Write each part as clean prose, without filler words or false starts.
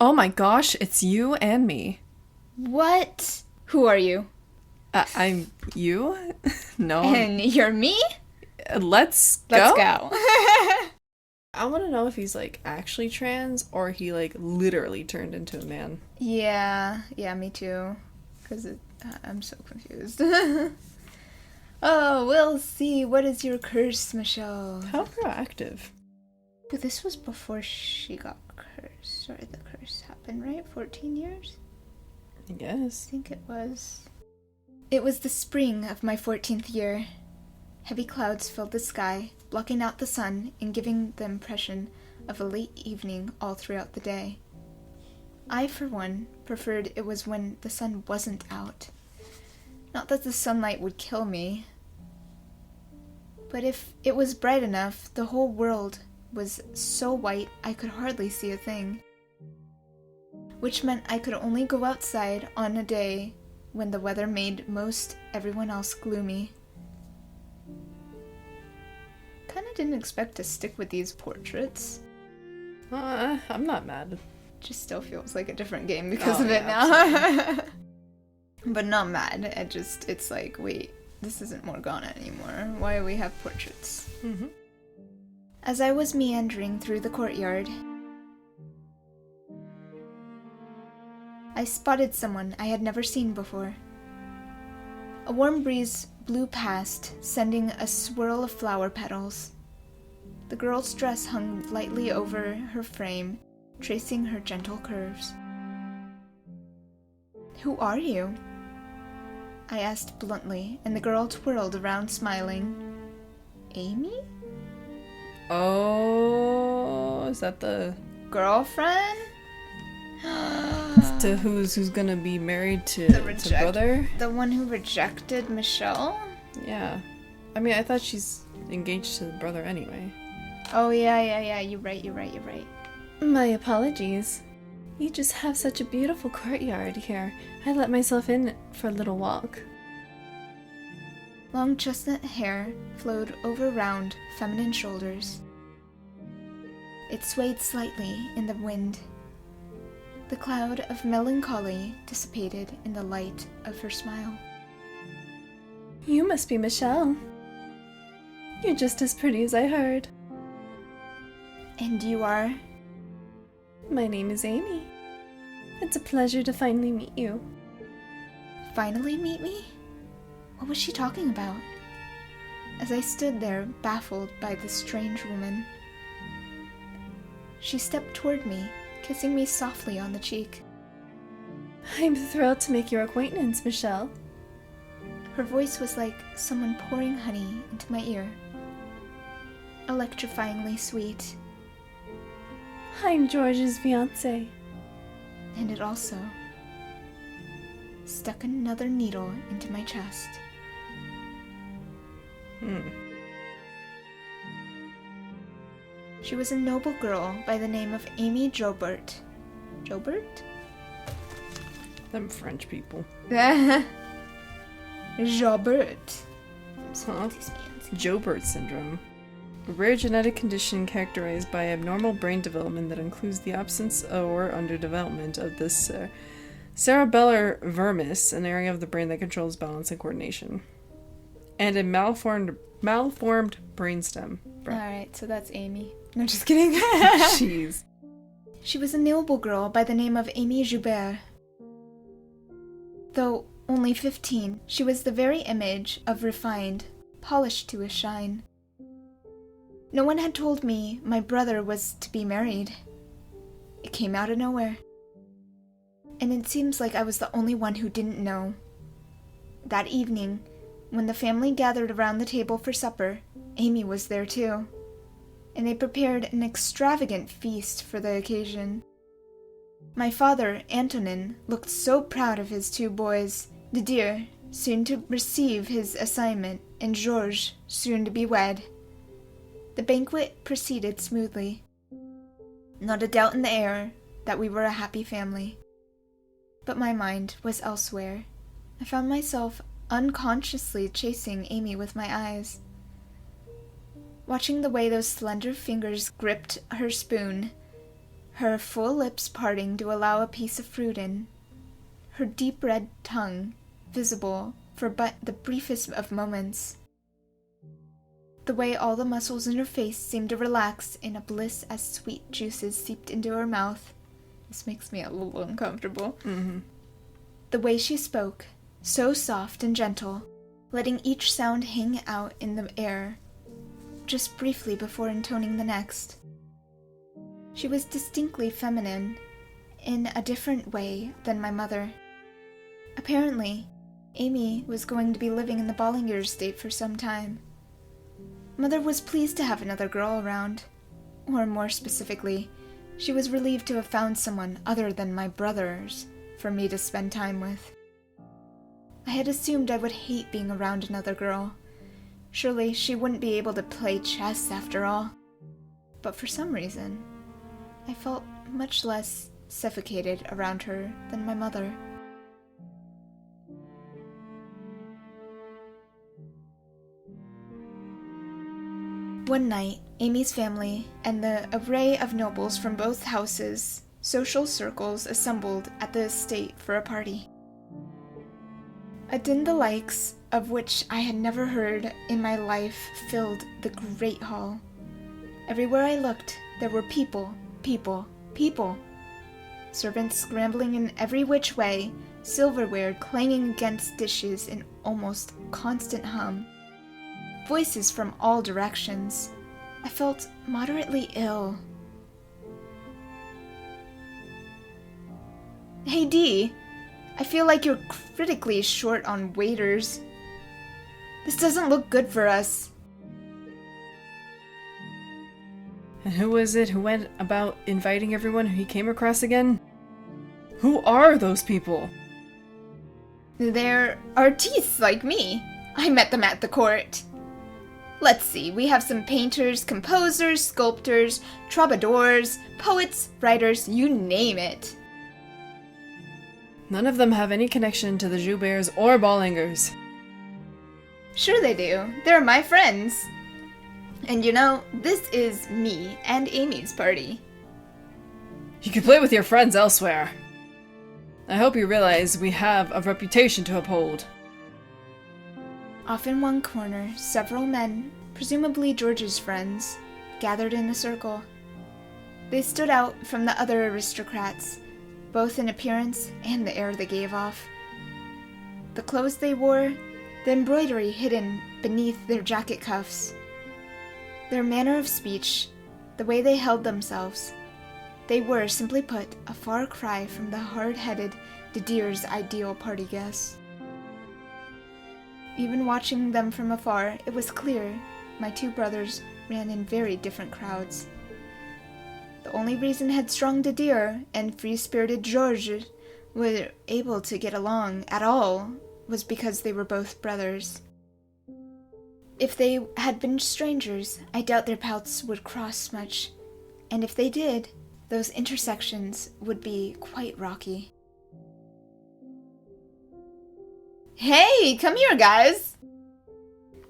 Oh my gosh, it's you and me. What? Who are you? I'm you? No. And you're me? Let's go? Let's go. I want to know if he's, like, actually trans or he, like, literally turned into a man. Yeah, me too. Because I'm so confused. Oh, we'll see. What is your curse, Michel? How proactive. But this was before she got cursed. Or the curse happened, right? 14 years? I guess. I think it was. It was the spring of my 14th year. Heavy clouds filled the sky, blocking out the sun and giving the impression of a late evening all throughout the day. I, for one, preferred it was when the sun wasn't out. Not that the sunlight would kill me, but if it was bright enough, the whole world was so white I could hardly see a thing. Which meant I could only go outside on a day when the weather made most everyone else gloomy. Kinda didn't expect to stick with these portraits. I'm not mad. Just still feels like a different game because of it now. But not mad. It's like, wait, this isn't Morgana anymore. Why do we have portraits? Mm-hmm. As I was meandering through the courtyard, I spotted someone I had never seen before. A warm breeze blew past, sending a swirl of flower petals. The girl's dress hung lightly over her frame, tracing her gentle curves. "Who are you?" I asked bluntly, and the girl twirled around smiling. "Amy? Oh, is that the Girlfriend? to who's gonna be married to brother? The one who rejected Michel? Yeah. I mean, I thought she's engaged to the brother anyway. Oh, yeah. You're right. My apologies. You just have such a beautiful courtyard here. I let myself in for a little walk. Long chestnut hair flowed over round, feminine shoulders. It swayed slightly in the wind. The cloud of melancholy dissipated in the light of her smile. You must be Michel. You're just as pretty as I heard. And you are? My name is Amy. It's a pleasure to finally meet you. Finally meet me? What was she talking about? As I stood there, baffled by this strange woman, she stepped toward me, kissing me softly on the cheek. I'm thrilled to make your acquaintance, Michel. Her voice was like someone pouring honey into my ear. Electrifyingly sweet. I'm George's fiancé. And it also stuck another needle into my chest. She was a noble girl by the name of Amy Jobert. Jobert? Them French people. Jobert. Jobert syndrome. A rare genetic condition characterized by abnormal brain development that includes the absence or underdevelopment of the cerebellar vermis, an area of the brain that controls balance and coordination, and a malformed brainstem. Alright, so that's Amy. No, just kidding. Jeez. She was a noble girl by the name of Amy Joubert. Though only 15, she was the very image of refined, polished to a shine. No one had told me my brother was to be married. It came out of nowhere. And it seems like I was the only one who didn't know. That evening, when the family gathered around the table for supper, Amy was there too. And they prepared an extravagant feast for the occasion. My father, Antonin, looked so proud of his two boys, Didier, soon to receive his assignment, and Georges, soon to be wed. The banquet proceeded smoothly. Not a doubt in the air that we were a happy family. But my mind was elsewhere. I found myself unconsciously chasing Amy with my eyes. Watching the way those slender fingers gripped her spoon, her full lips parting to allow a piece of fruit in, her deep red tongue visible for but the briefest of moments. The way all the muscles in her face seemed to relax in a bliss as sweet juices seeped into her mouth. This makes me a little uncomfortable. Mm-hmm. The way she spoke, so soft and gentle, letting each sound hang out in the air, just briefly before intoning the next. She was distinctly feminine, in a different way than my mother. Apparently, Amy was going to be living in the Bollinger estate for some time. Mother was pleased to have another girl around, or more specifically, she was relieved to have found someone other than my brothers for me to spend time with. I had assumed I would hate being around another girl. Surely she wouldn't be able to play chess after all. But for some reason, I felt much less suffocated around her than my mother. One night, Amy's family and the array of nobles from both houses, social circles assembled at the estate for a party. A din the likes of which I had never heard in my life filled the great hall. Everywhere I looked, there were people. Servants scrambling in every which way, silverware clanging against dishes in almost constant hum. Voices from all directions. I felt moderately ill. Hey Dee, I feel like you're critically short on waiters. This doesn't look good for us. And who was it who went about inviting everyone who he came across again? Who are those people? They're artistes like me. I met them at the court. Let's see, we have some painters, composers, sculptors, troubadours, poets, writers, you name it. None of them have any connection to the Jouberts or Bollingers. Sure they do. They're my friends. And you know, this is me and Amy's party. You can play with your friends elsewhere. I hope you realize we have a reputation to uphold. Off in one corner, several men, presumably George's friends, gathered in a circle. They stood out from the other aristocrats, both in appearance and the air they gave off. The clothes they wore, the embroidery hidden beneath their jacket cuffs, their manner of speech, the way they held themselves. They were, simply put, a far cry from the hard-headed de Deer's ideal party guests. Even watching them from afar, it was clear my two brothers ran in very different crowds. The only reason headstrong de Deer and free-spirited Georges were able to get along at all was because they were both brothers. If they had been strangers, I doubt their paths would cross much, and if they did, those intersections would be quite rocky. Hey, come here, guys!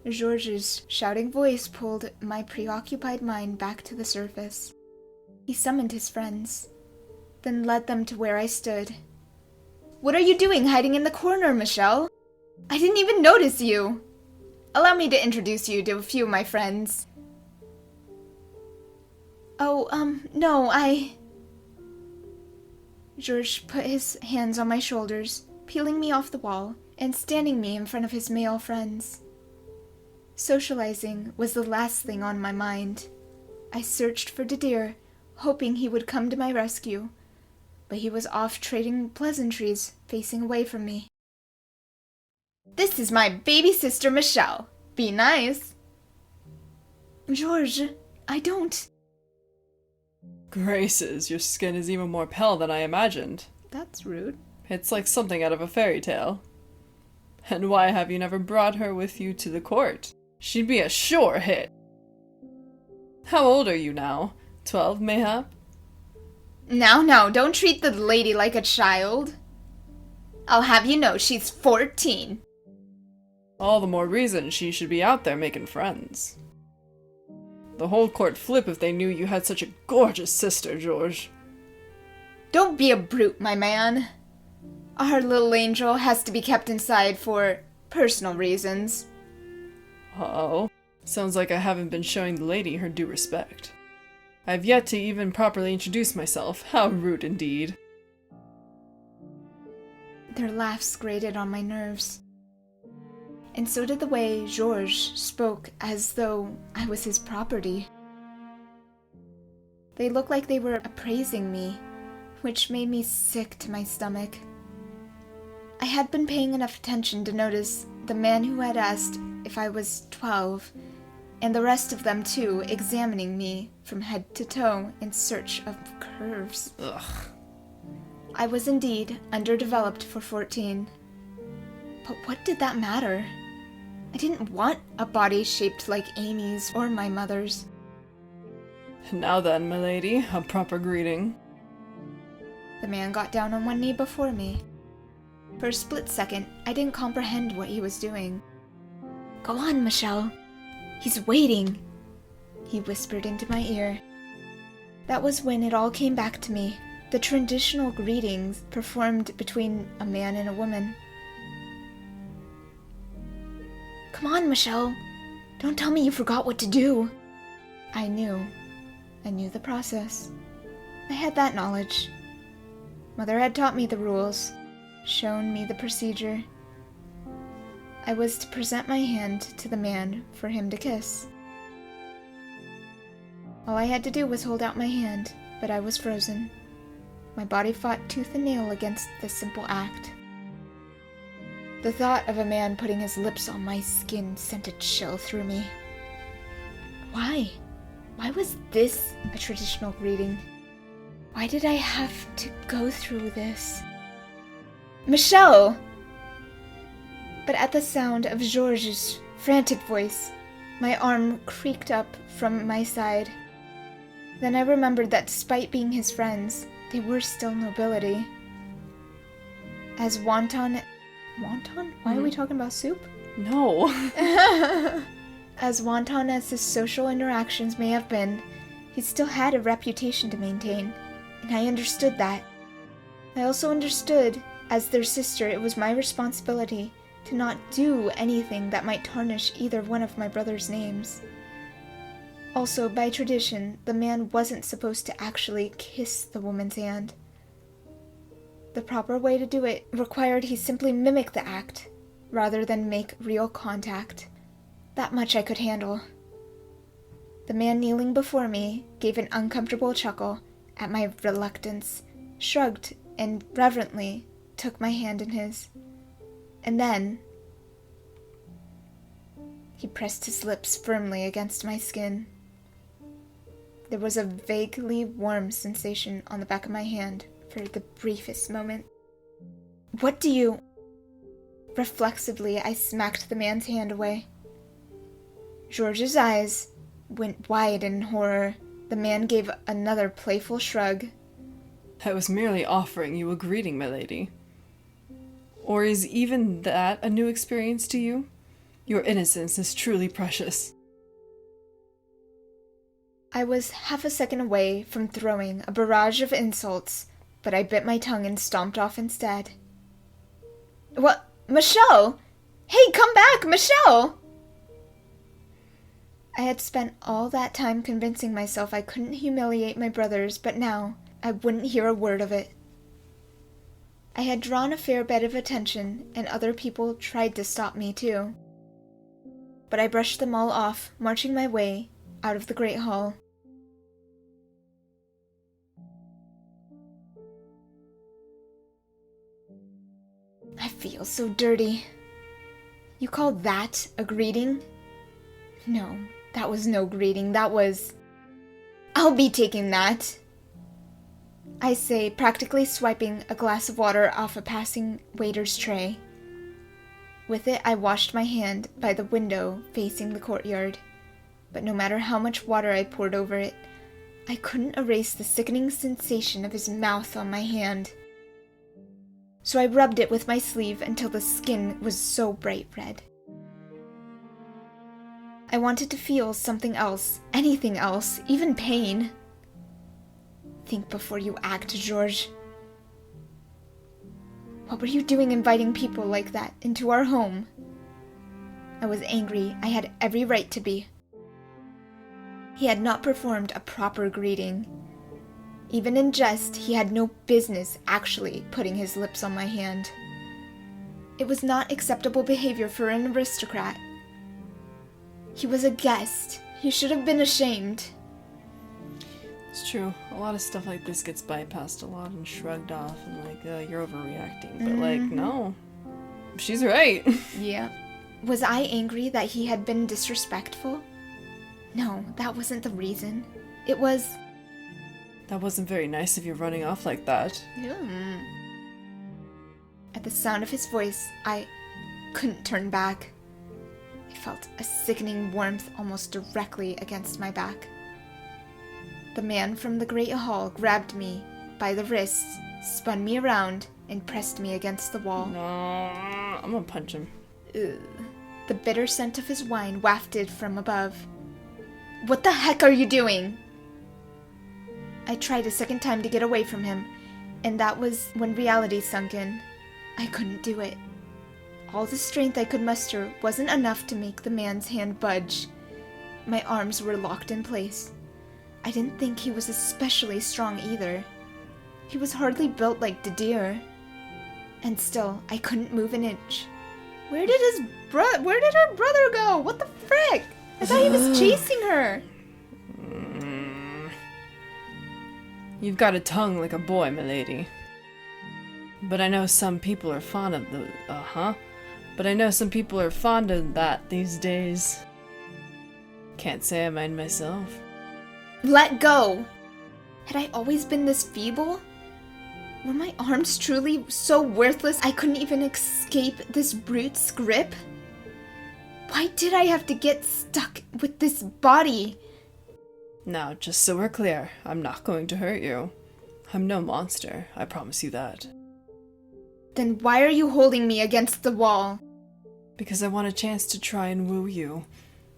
Georges' shouting voice pulled my preoccupied mind back to the surface. He summoned his friends, then led them to where I stood. What are you doing hiding in the corner, Michel? I didn't even notice you! Allow me to introduce you to a few of my friends. No, Georges put his hands on my shoulders, peeling me off the wall, and standing me in front of his male friends. Socializing was the last thing on my mind. I searched for de Deer, hoping he would come to my rescue, but he was off trading pleasantries, facing away from me. This is my baby sister Michel. Be nice. Georges, I don't. Graces, your skin is even more pale than I imagined. That's rude. It's like something out of a fairy tale. And why have you never brought her with you to the court? She'd be a sure hit. How old are you now? 12, mayhap? Now, don't treat the lady like a child. I'll have you know she's 14. All the more reason she should be out there making friends. The whole court flip if they knew you had such a gorgeous sister, George. Don't be a brute, my man. Our little angel has to be kept inside for personal reasons. Uh-oh. Sounds like I haven't been showing the lady her due respect. I've yet to even properly introduce myself. How rude indeed. Their laughs grated on my nerves. And so did the way Georges spoke as though I was his property. They looked like they were appraising me, which made me sick to my stomach. I had been paying enough attention to notice the man who had asked if I was 12, and the rest of them too, examining me from head to toe in search of curves. Ugh. I was indeed underdeveloped for 14. But what did that matter? I didn't want a body shaped like Amy's or my mother's. Now then, milady, a proper greeting. The man got down on one knee before me. For a split second, I didn't comprehend what he was doing. "Go on, Michel. He's waiting," he whispered into my ear. That was when it all came back to me, the traditional greetings performed between a man and a woman. "Come on, Michel. Don't tell me you forgot what to do." I knew the process. I had that knowledge. Mother had taught me the rules, shown me the procedure. I was to present my hand to the man for him to kiss. All I had to do was hold out my hand, but I was frozen. My body fought tooth and nail against this simple act. The thought of a man putting his lips on my skin sent a chill through me. Why? Why was this a traditional greeting? Why did I have to go through this? "Michel!" But at the sound of Georges' frantic voice, my arm creaked up from my side. Then I remembered that despite being his friends, they were still nobility. As wanton? Why are we talking about soup? No. As wanton as his social interactions may have been, he still had a reputation to maintain, and I understood that. I also understood, as their sister, it was my responsibility to not do anything that might tarnish either one of my brother's names. Also, by tradition, the man wasn't supposed to actually kiss the woman's hand. The proper way to do it required he simply mimic the act, rather than make real contact. That much I could handle. The man kneeling before me gave an uncomfortable chuckle at my reluctance, shrugged, and reverently took my hand in his. And then he pressed his lips firmly against my skin. There was a vaguely warm sensation on the back of my hand for the briefest moment. "What do you—" Reflexively, I smacked the man's hand away. George's eyes went wide in horror. The man gave another playful shrug. I was merely offering you a greeting, my lady. Or is even that a new experience to you? Your innocence is truly precious. I was half a second away from throwing a barrage of insults, but I bit my tongue and stomped off instead. "What? Michel! Hey, come back, Michel!" I had spent all that time convincing myself I couldn't humiliate my brothers, but now I wouldn't hear a word of it. I had drawn a fair bit of attention, and other people tried to stop me too. But I brushed them all off, marching my way out of the great hall. I feel so dirty. You call that a greeting? No, that was no greeting, that was... I'll be taking that, I say, practically swiping a glass of water off a passing waiter's tray. With it, I washed my hand by the window facing the courtyard, but no matter how much water I poured over it, I couldn't erase the sickening sensation of his mouth on my hand. So I rubbed it with my sleeve until the skin was so bright red. I wanted to feel something else, anything else, even pain. "Think before you act, Georges," What were you doing inviting people like that into our home? I was angry. I had every right to be. He had not performed a proper greeting. Even in jest, he had no business actually putting his lips on my hand. It was not acceptable behavior for an aristocrat. He was a guest. He should have been ashamed. It's true. A lot of stuff like this gets bypassed a lot and shrugged off and like, you're overreacting. But like, no. She's right. Yeah. Was I angry that he had been disrespectful? No, that wasn't the reason. It was... That wasn't very nice of you running off like that. At the sound of his voice, I couldn't turn back. I felt a sickening warmth almost directly against my back. The man from the great hall grabbed me by the wrists, spun me around, and pressed me against the wall. No, I'm gonna punch him. Ugh. The bitter scent of his wine wafted from above. What the heck are you doing? I tried a second time to get away from him, and that was when reality sunk in. I couldn't do it. All the strength I could muster wasn't enough to make the man's hand budge. My arms were locked in place. I didn't think he was especially strong either. He was hardly built like the deer. And still, I couldn't move an inch. Where did her brother go? What the frick? I thought he was chasing her. You've got a tongue like a boy, milady. But I know some people are fond of But I know some people are fond of that these days. Can't say I mind myself. Let go! Had I always been this feeble? Were my arms truly so worthless I couldn't even escape this brute's grip? Why did I have to get stuck with this body? Now, just so we're clear, I'm not going to hurt you. I'm no monster, I promise you that. Then why are you holding me against the wall? Because I want a chance to try and woo you.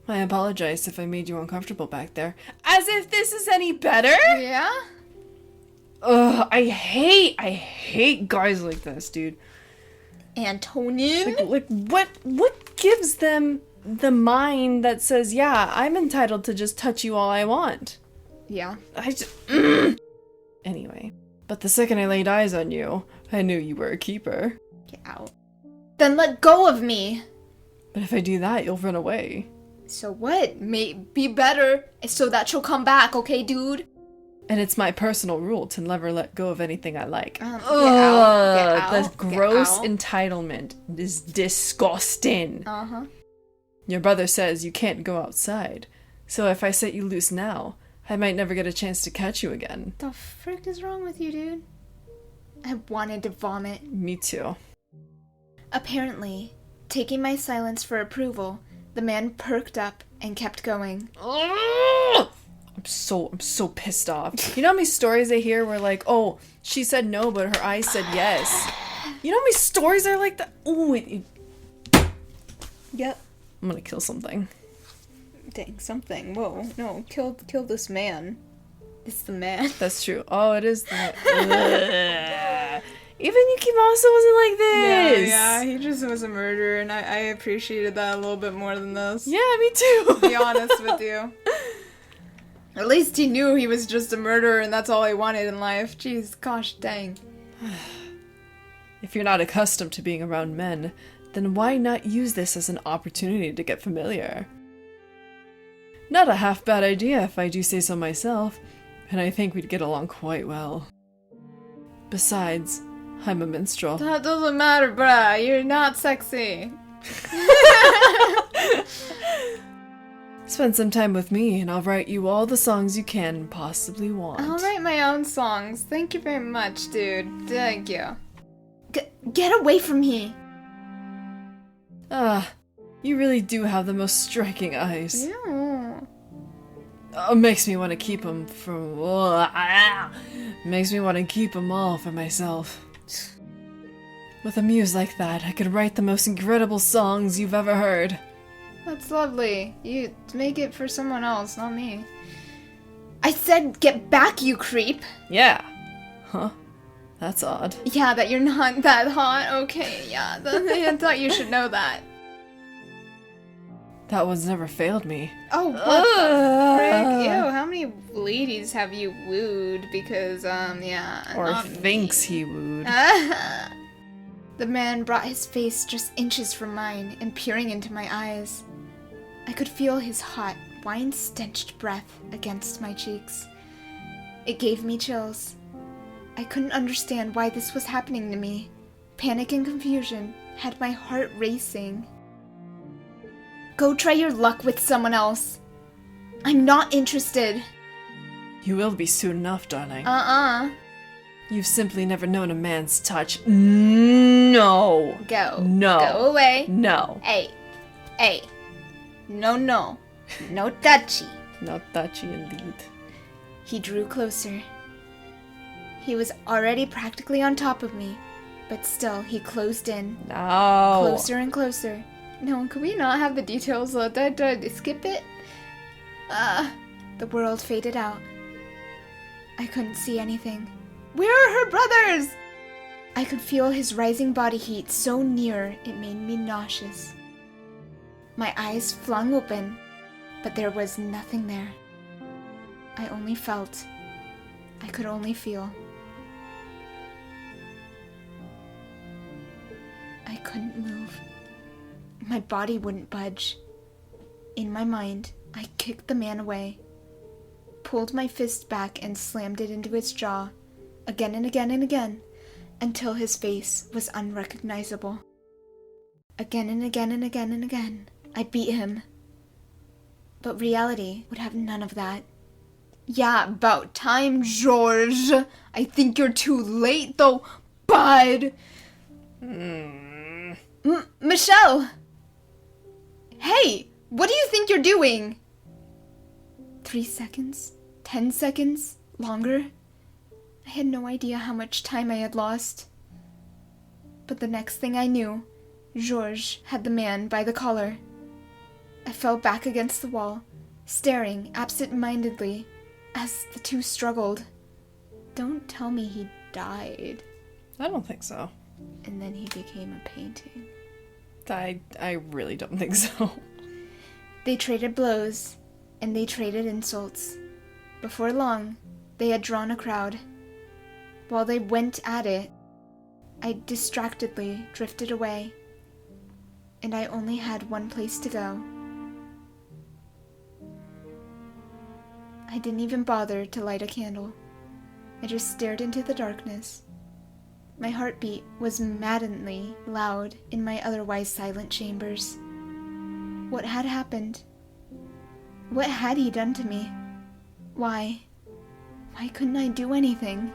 I apologize if I made you uncomfortable back there. As if this is any better? Yeah? Ugh, I hate guys like this, dude. Antonin? Like what gives them the mind that says, yeah, I'm entitled to just touch you all I want? Yeah. Anyway, but the second I laid eyes on you, I knew you were a keeper. Get out. Then let go of me! But if I do that, you'll run away. So what? May be better so that she'll come back, okay, dude? And it's my personal rule to never let go of anything I like. Get out. The gross entitlement is disgusting. Uh-huh. Your brother says you can't go outside. So if I set you loose now, I might never get a chance to catch you again. The frick is wrong with you, dude? I wanted to vomit. Me too. Apparently, taking my silence for approval, the man perked up and kept going. I'm so pissed off. You know how many stories I hear where like, oh, she said no, but her eyes said yes. You know how many stories are like that? Ooh, Yep. I'm gonna kill something. Dang, something. Whoa, no, kill this man. It's the man. That's true. Oh, it is the... Even Yukimasa wasn't like this. Yeah, he just was a murderer, and I appreciated that a little bit more than this. Yeah, me too. To be honest with you. At least he knew he was just a murderer, and that's all he wanted in life. Jeez, gosh dang. If you're not accustomed to being around men, then why not use this as an opportunity to get familiar? Not a half bad idea if I do say so myself, and I think we'd get along quite well. Besides, I'm a minstrel. That doesn't matter, bruh. You're not sexy. Spend some time with me and I'll write you all the songs you can possibly want. I'll write my own songs. Thank you very much, dude. Thank you. Get away from me! Ah, you really do have the most striking eyes. Yeah. Makes me want to keep them makes me want to keep them all for myself. With a muse like that, I could write the most incredible songs you've ever heard. That's lovely. You make it for someone else, not me. I said get back, you creep! Yeah. Huh? That's odd. Yeah, that you're not that hot? Okay, yeah. I thought you should know that. That one's never failed me. Oh, what the frick? Ew, how many ladies have you wooed? Because, yeah. Or not thinks me. he wooed. The man brought his face just inches from mine and peering into my eyes. I could feel his hot, wine-stenched breath against my cheeks. It gave me chills. I couldn't understand why this was happening to me. Panic and confusion had my heart racing. Go try your luck with someone else. I'm not interested. You will be soon enough, darling. You've simply never known a man's touch. No. Go. No. Go away. No. Hey. No. No touchy. Not touchy indeed. He drew closer. He was already practically on top of me, but still he closed in. No. Closer and closer. No, could we not have the details? Did I skip it? The world faded out. I couldn't see anything. Where are her brothers? I could feel his rising body heat so near it made me nauseous. My eyes flung open, but there was nothing there. I only felt. I could only feel. I couldn't move. My body wouldn't budge. In my mind, I kicked the man away, pulled my fist back and slammed it into his jaw, again and again and again, until his face was unrecognizable. Again and again and again and again, I beat him. But reality would have none of that. Yeah, about time, George. I think you're too late, though, bud. Michel! Hey, what do you think you're doing? 3 seconds, 10 seconds, longer. I had no idea how much time I had lost. But the next thing I knew, Georges had the man by the collar. I fell back against the wall, staring absent-mindedly as the two struggled. Don't tell me he died. I don't think so. And then he became a painting. I really don't think so. They traded blows, and they traded insults. Before long, they had drawn a crowd. While they went at it, I distractedly drifted away, and I only had one place to go. I didn't even bother to light a candle. I just stared into the darkness. My heartbeat was maddeningly loud in my otherwise silent chambers. What had happened? What had he done to me? Why? Why couldn't I do anything?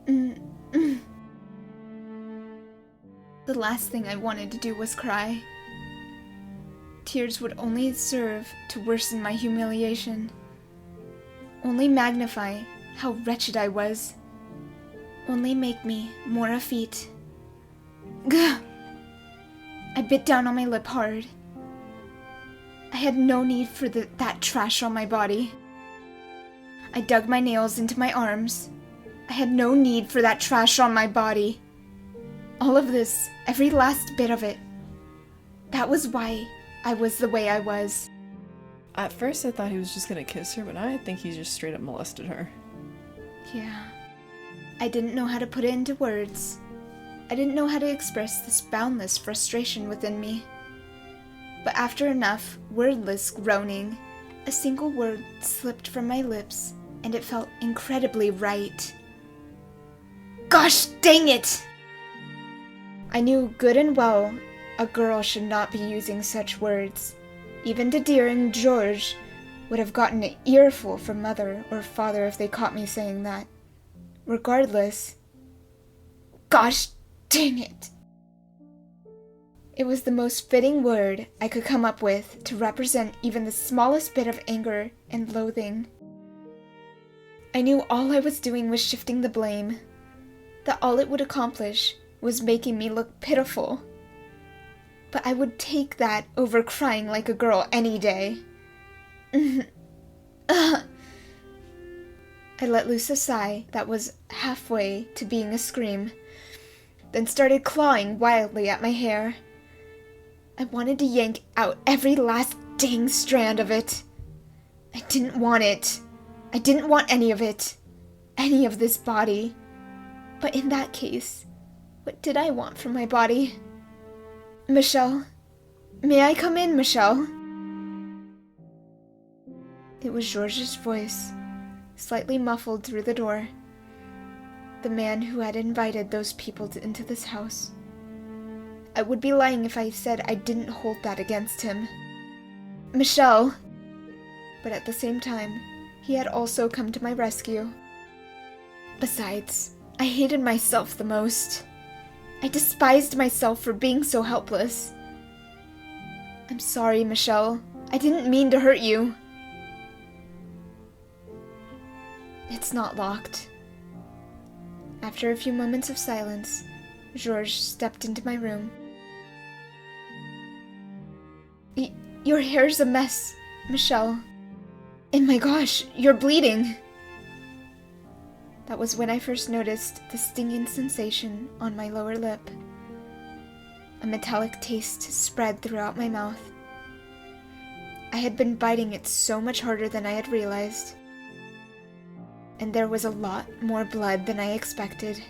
The last thing I wanted to do was cry. Tears would only serve to worsen my humiliation. Only magnify how wretched I was. Only make me more effete. Gah! I bit down on my lip hard. I had no need for that trash on my body. I dug my nails into my arms. I had no need for that trash on my body. All of this, every last bit of it. That was why I was the way I was. At first I thought he was just gonna kiss her, but now I think he just straight up molested her. Yeah. I didn't know how to put it into words. I didn't know how to express this boundless frustration within me. But after enough wordless groaning, a single word slipped from my lips, and it felt incredibly right. Gosh dang it! I knew good and well a girl should not be using such words. Even dear and George would have gotten an earful from mother or father if they caught me saying that. Regardless, gosh dang it! It was the most fitting word I could come up with to represent even the smallest bit of anger and loathing. I knew all I was doing was shifting the blame, that all it would accomplish was making me look pitiful. But I would take that over crying like a girl any day. I let loose a sigh that was halfway to being a scream, then started clawing wildly at my hair. I wanted to yank out every last dang strand of it. I didn't want it. I didn't want any of it. Any of this body. But in that case, what did I want from my body? Michel? May I come in, Michel? It was Georges' voice, slightly muffled through the door. The man who had invited those people into this house. I would be lying if I said I didn't hold that against him. Michel! But at the same time, he had also come to my rescue. Besides, I hated myself the most. I despised myself for being so helpless. I'm sorry, Michel. I didn't mean to hurt you. It's not locked. After a few moments of silence, Georges stepped into my room. Your hair's a mess, Michel. And my gosh, you're bleeding. That was when I first noticed the stinging sensation on my lower lip. A metallic taste spread throughout my mouth. I had been biting it so much harder than I had realized. And there was a lot more blood than I expected.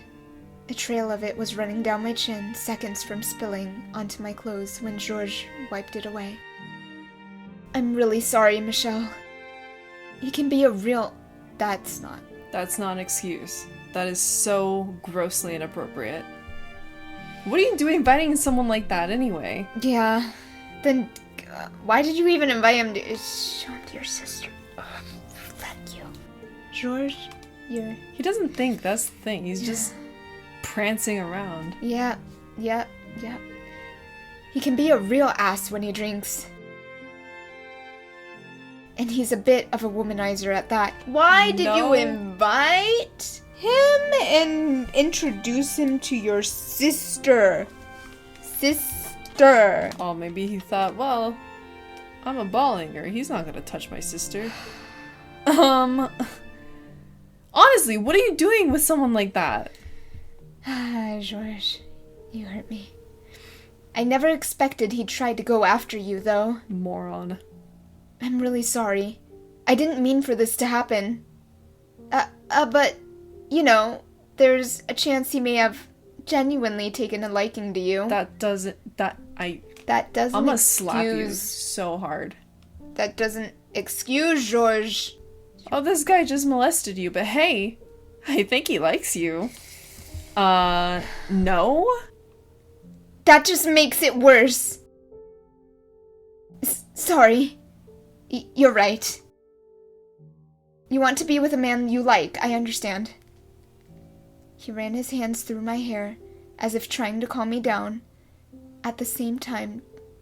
A trail of it was running down my chin, seconds from spilling onto my clothes when Georges wiped it away. I'm really sorry, Michel. He can be a real... That's not an excuse. That is so grossly inappropriate. What are you doing inviting someone like that anyway? Yeah. Then why did you even invite him to... Show him to your sister. Thank you. Georges, you're... He doesn't think, that's the thing. He's just prancing around. Yeah. He can be a real ass when he drinks. And he's a bit of a womanizer at that. Why did you invite him and introduce him to your sister? Sister. Oh, maybe he thought, well, I'm a ballinger. He's not gonna touch my sister. Honestly, what are you doing with someone like that? Georges, you hurt me. I never expected he'd try to go after you, though. Moron. I'm really sorry. I didn't mean for this to happen. But, you know, there's a chance he may have genuinely taken a liking to you. That doesn't I'm gonna slap you so hard. That doesn't excuse Georges. Oh, this guy just molested you, but hey, I think he likes you. No? That just makes it worse. Sorry. You're right. You want to be with a man you like, I understand. He ran his hands through my hair, as if trying to calm me down, at the same time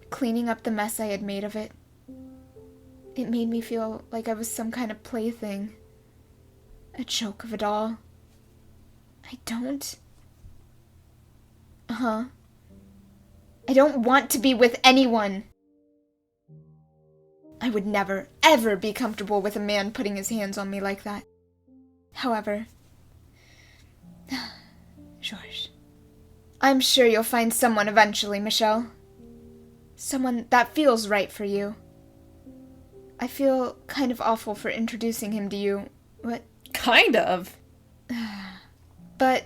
cleaning up the mess I had made of it. It made me feel like I was some kind of plaything. A joke of a doll. I don't... I don't want to be with anyone. I would never, ever be comfortable with a man putting his hands on me like that. However... Georges, I'm sure you'll find someone eventually, Michel. Someone that feels right for you. I feel kind of awful for introducing him to you. What? Kind of. But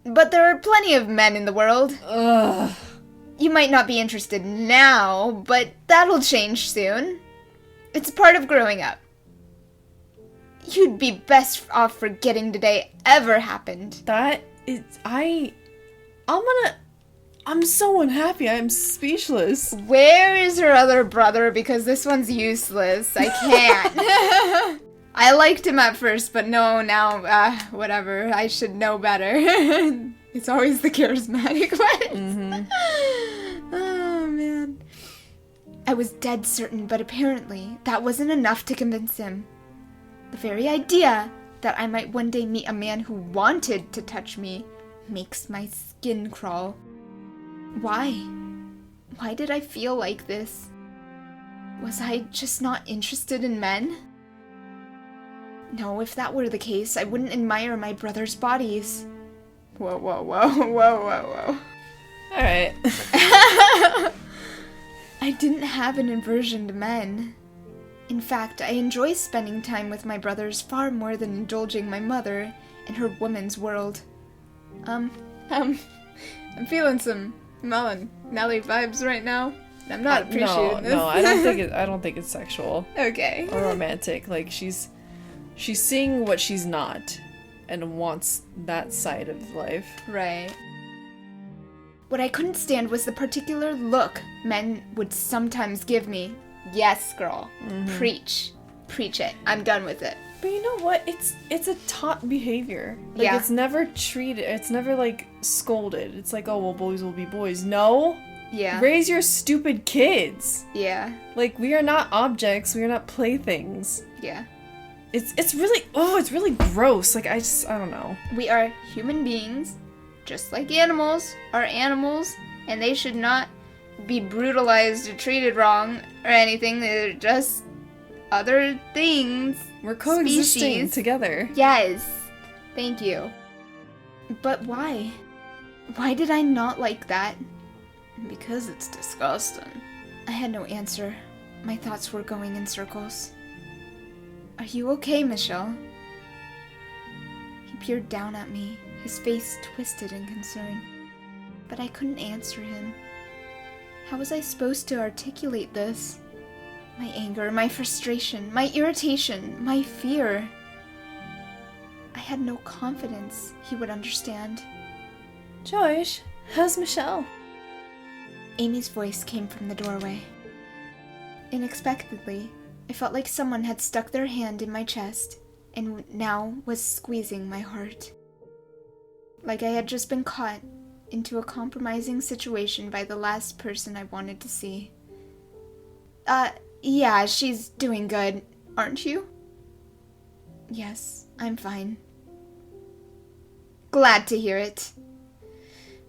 there are plenty of men in the world. Ugh. You might not be interested now, but that'll change soon. It's part of growing up. You'd be best off forgetting today ever happened. I'm so unhappy. I'm speechless. Where is her other brother? Because this one's useless. I can't. I liked him at first, but no, now, whatever. I should know better. It's always the charismatic ones. Mm-hmm. Oh, man. I was dead certain, but apparently that wasn't enough to convince him. The very idea that I might one day meet a man who wanted to touch me makes my skin crawl. Why? Why did I feel like this? Was I just not interested in men? No, if that were the case, I wouldn't admire my brother's bodies. Whoa, whoa, whoa, whoa, whoa, whoa. Alright. I didn't have an aversion to men. In fact, I enjoy spending time with my brothers far more than indulging my mother in her woman's world. I'm feeling some Nelly vibes right now. I'm not appreciating this. No, I don't think it's sexual. Okay. Or romantic. Like, she's seeing what she's not and wants that side of life. Right. What I couldn't stand was the particular look men would sometimes give me. Yes, girl. Mm-hmm. Preach. Preach it. I'm done with it. But you know what? It's a taught behavior. Like, Yeah. it's never treated, it's never, like, scolded. It's like, oh, well, boys will be boys. No! Yeah. Raise your stupid kids! Yeah. Like, we are not objects, we are not playthings. Yeah. It's really gross. Like, I don't know. We are human beings, just like animals are animals, and they should not be brutalized or treated wrong or anything. They're just other things. We're coexisting Species. together. Yes. Thank you. But why? Why did I not like that? Because it's disgusting. I had no answer. My thoughts were going in circles. Are you okay, Michel? He peered down at me, his face twisted in concern. But I couldn't answer him. How was I supposed to articulate this? My anger, my frustration, my irritation, my fear. I had no confidence he would understand. George, how's Michelle? Amy's voice came from the doorway. Unexpectedly, I felt like someone had stuck their hand in my chest and now was squeezing my heart. Like I had just been caught into a compromising situation by the last person I wanted to see. Yeah, she's doing good, aren't you? Yes, I'm fine. Glad to hear it.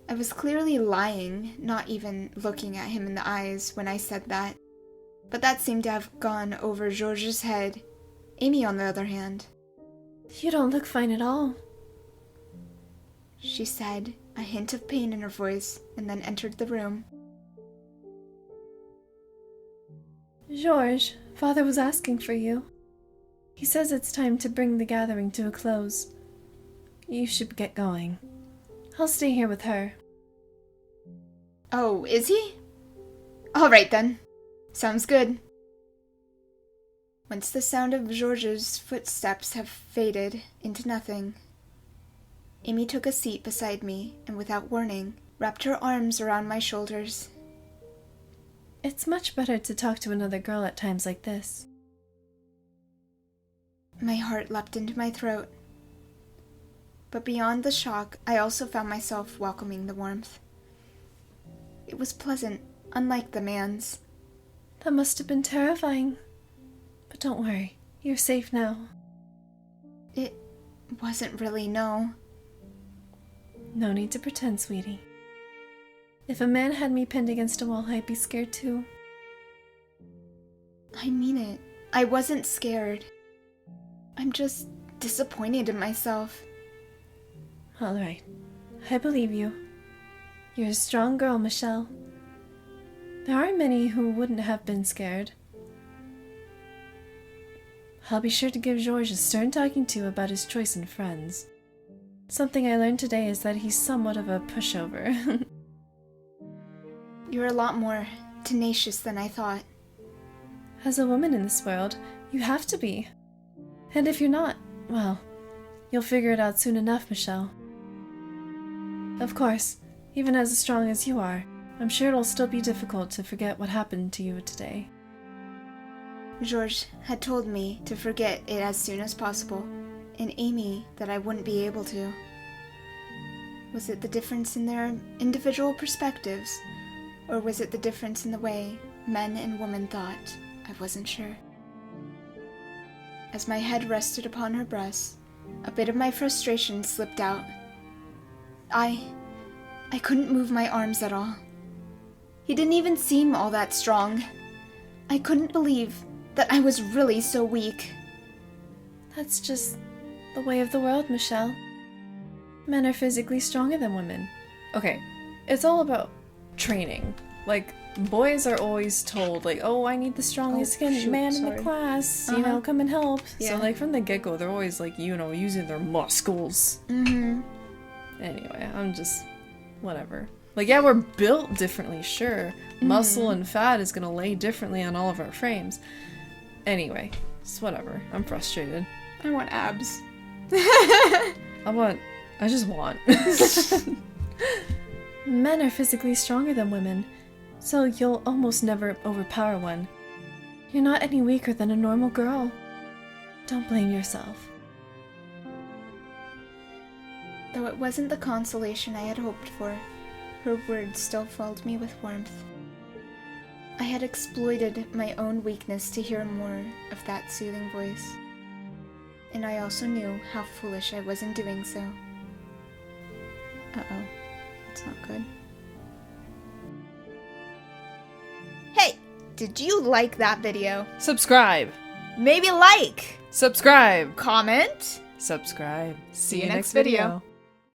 I was clearly lying, not even looking at him in the eyes when I said that. But that seemed to have gone over George's head. Amy, on the other hand. You don't look fine at all. She said, a hint of pain in her voice, and then entered the room. George, Father was asking for you. He says it's time to bring the gathering to a close. You should get going. I'll stay here with her. Oh, is he? All right then. Sounds good. Once the sound of George's footsteps have faded into nothing, Amy took a seat beside me and without warning, wrapped her arms around my shoulders. It's much better to talk to another girl at times like this. My heart leapt into my throat. But beyond the shock, I also found myself welcoming the warmth. It was pleasant, unlike the man's. That must have been terrifying. But don't worry, you're safe now. It wasn't really, no. No need to pretend, sweetie. If a man had me pinned against a wall, I'd be scared too. I mean it. I wasn't scared. I'm just disappointed in myself. All right. I believe you. You're a strong girl, Michelle. There are many who wouldn't have been scared. I'll be sure to give George a stern talking to about his choice in friends. Something I learned today is that he's somewhat of a pushover. You're a lot more tenacious than I thought. As a woman in this world, you have to be. And if you're not, well, you'll figure it out soon enough, Michelle. Of course, even as strong as you are, I'm sure it'll still be difficult to forget what happened to you today. George had told me to forget it as soon as possible, and Amy that I wouldn't be able to. Was it the difference in their individual perspectives, or was it the difference in the way men and women thought? I wasn't sure. As my head rested upon her breast, a bit of my frustration slipped out. I couldn't move my arms at all. He didn't even seem all that strong. I couldn't believe that I was really so weak. That's just the way of the world, Michel. Men are physically stronger than women. Okay, it's all about training. Like, boys are always told, like, oh, I need the strongest man in the class, you know, come and help. Yeah. So, like, from the get-go, they're always, like, you know, using their muscles. Mm-hmm. Anyway, I'm just... whatever. Like, yeah, we're built differently, sure. Muscle and fat is gonna lay differently on all of our frames. Anyway, it's whatever. I'm frustrated. I want abs. I just want. Men are physically stronger than women, so you'll almost never overpower one. You're not any weaker than a normal girl. Don't blame yourself. Though it wasn't the consolation I had hoped for, her words still filled me with warmth. I had exploited my own weakness to hear more of that soothing voice. And I also knew how foolish I was in doing so. Uh-oh. That's not good. Hey! Did you like that video? Subscribe! Maybe like! Subscribe! Comment! Subscribe. See you next video.